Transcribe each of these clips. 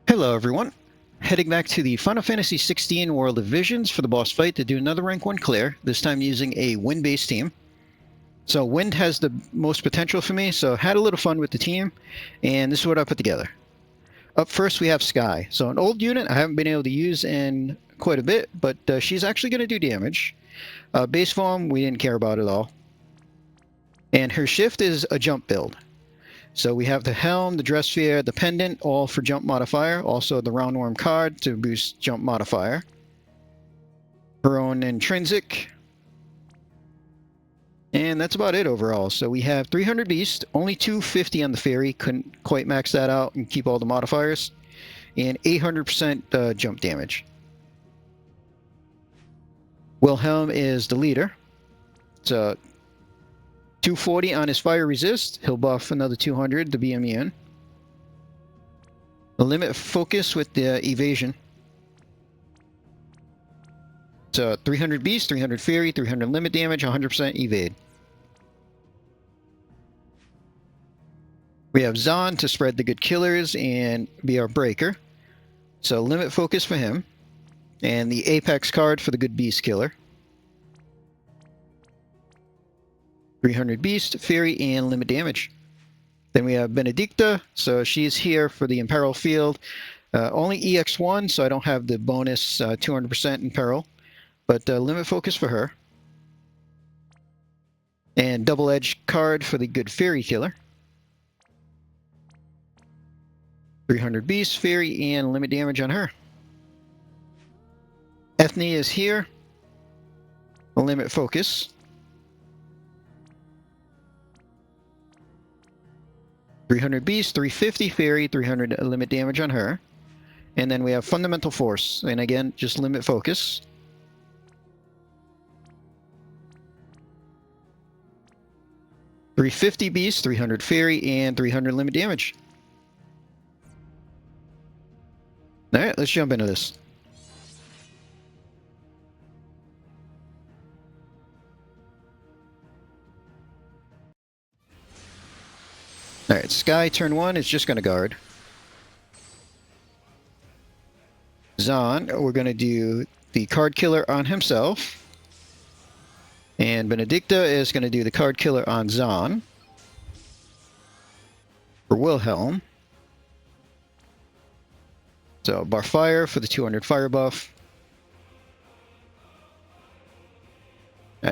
Hello everyone, heading back to the Final Fantasy 16 World of Visions for the boss fight to do another rank 1 clear, this time using a wind-based team. So wind has the most potential for me, so had a little fun with the team, and this is what I put together. Up first we have Sky, so an old unit I haven't been able to use in quite a bit, but she's actually going to do damage. Base form we didn't care about at all. And her shift is a jump build. So we have the helm, the dress sphere, the pendant, all for jump modifier. Also the roundworm card to boost jump modifier. Her own intrinsic. And that's about it overall. So we have 300 beast, only 250 on the fairy. Couldn't quite max that out and keep all the modifiers. And 800% jump damage. Wilhelm is the leader. So 240 on his fire resist. He'll buff another 200 to be immune. The limit focus with the evasion. So 300 beast, 300 fairy, 300 limit damage, 100% evade. We have Zahn to spread the good killers and be our breaker. So limit focus for him. And the Apex card for the good beast killer. 300 beast, fairy, and limit damage. Then we have Benedicta, so she's here for the Imperil field. Only EX1, so I don't have the bonus 200% Imperil, but limit focus for her. And double edge card for the good fairy killer. 300 beast, fairy, and limit damage on her. Ethne is here. Limit focus. 300 beast, 350 fairy, 300 limit damage on her. And then we have fundamental force, and again, just limit focus. $350 beast, 300 fairy, and 300 limit damage. Alright, let's jump into this. Alright, Sky turn 1 is just going to guard. Zahn, we're going to do the card killer on himself. And Benedicta is going to do the card killer on Zahn. For Wilhelm. So, bar fire for the 200 fire buff.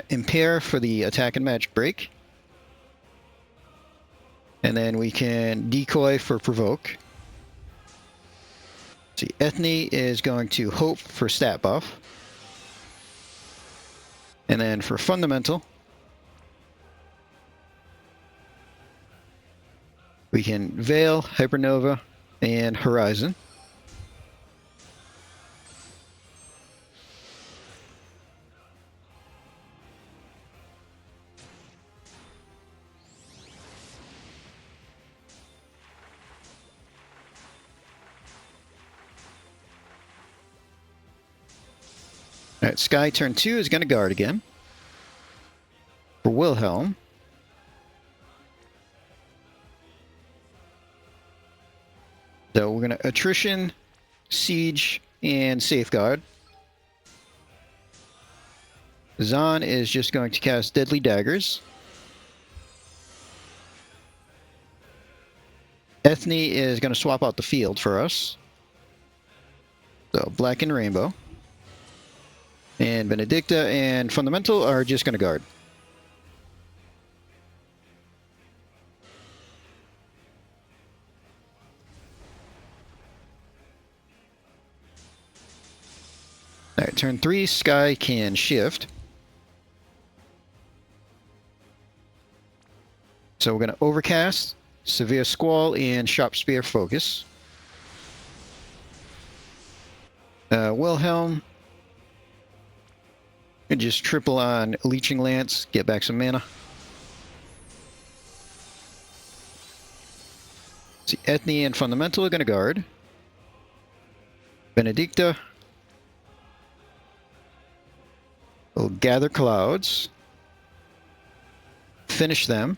Impair for the attack and magic break. And then we can decoy for provoke. See, Ethne is going to hope for stat buff. And then for fundamental, we can Veil, Hypernova, and Horizon. Alright, Sky turn 2 is going to guard again. For Wilhelm. So we're going to attrition, siege, and safeguard. Zahn is just going to cast deadly daggers. Ethne is going to swap out the field for us. So black and rainbow. And Benedicta and Fundamental are just going to guard. Alright, turn 3, Sky can shift. So we're going to overcast, severe squall, and sharp spear focus. Wilhelm. And just triple on Leeching Lance, get back some mana. See, Ethne and Fundamental are going to guard. Benedicta will gather clouds. Finish them.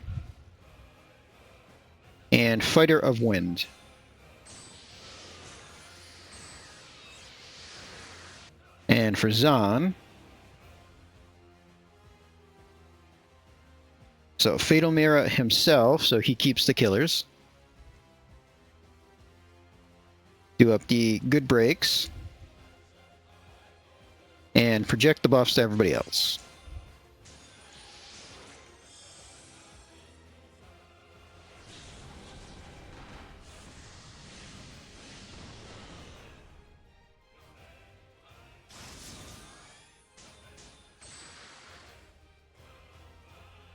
And Fighter of Wind. then for Zahn, so Fatal Mirror himself, so he keeps the killers. Do up the good breaks. And project the buffs to everybody else.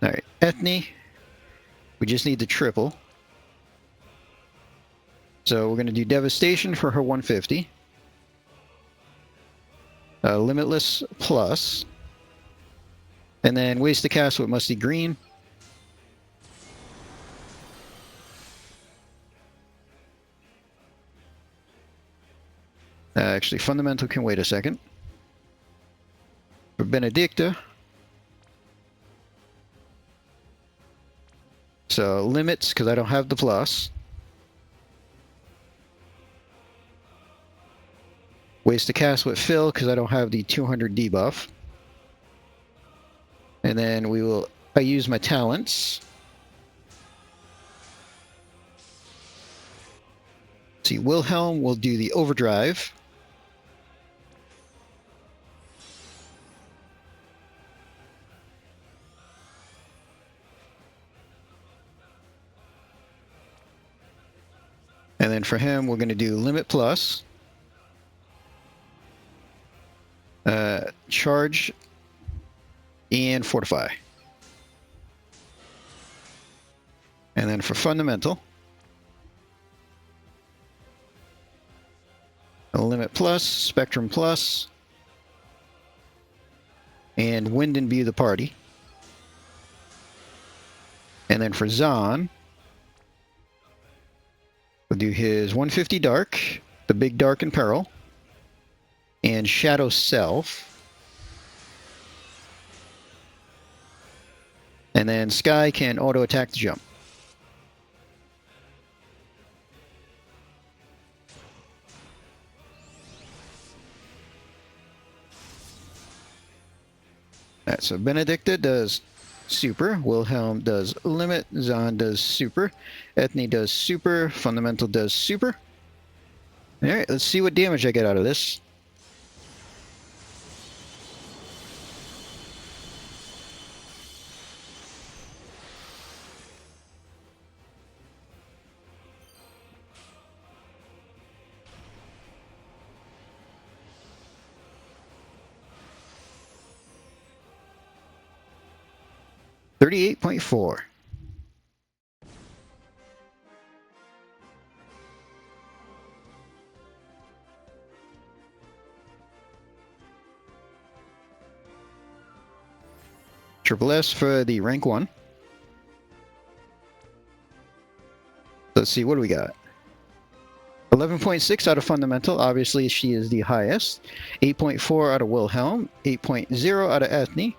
Alright, Ethne, we just need the triple. So we're going to do Devastation for her 150. Limitless plus. And then Waste the Cast with Musty Green. Actually, Fundamental can wait a second. For Benedicta. So limits, because I don't have the plus. Waste the Cast with Phil, because I don't have the 200 debuff. And then I use my talents. See, Wilhelm will do the overdrive. And then for him, we're going to do Limit Plus. Charge and Fortify. And then for Fundamental, Limit Plus, Spectrum Plus, and Wind and View the Party. And then for Zahn, we'll do his 150 Dark, the Big Dark in Peril, and Shadow Self. And then Sky can auto-attack the jump. Alright, so Benedicta does super, Wilhelm does limit, Zahn does super, Ethne does super, Fundamental does super. Alright, let's see what damage I get out of this. $38.4. Triple S for the rank 1. Let's see, what do we got? 11.6 out of Fundamental, obviously she is the highest. 8.4 out of Wilhelm, 8.0 out of Ethne.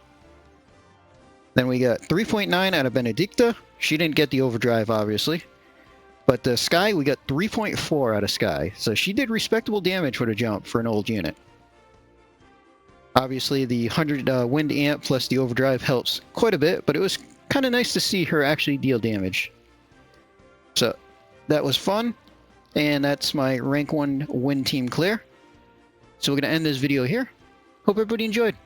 Then we got 3.9 out of Benedicta. She didn't get the overdrive, obviously. But the Sky, we got 3.4 out of Sky. So she did respectable damage with a jump for an old unit. Obviously, the 100 wind amp plus the overdrive helps quite a bit, but it was kind of nice to see her actually deal damage. So that was fun, and that's my rank 1 win team clear. So we're going to end this video here. Hope everybody enjoyed.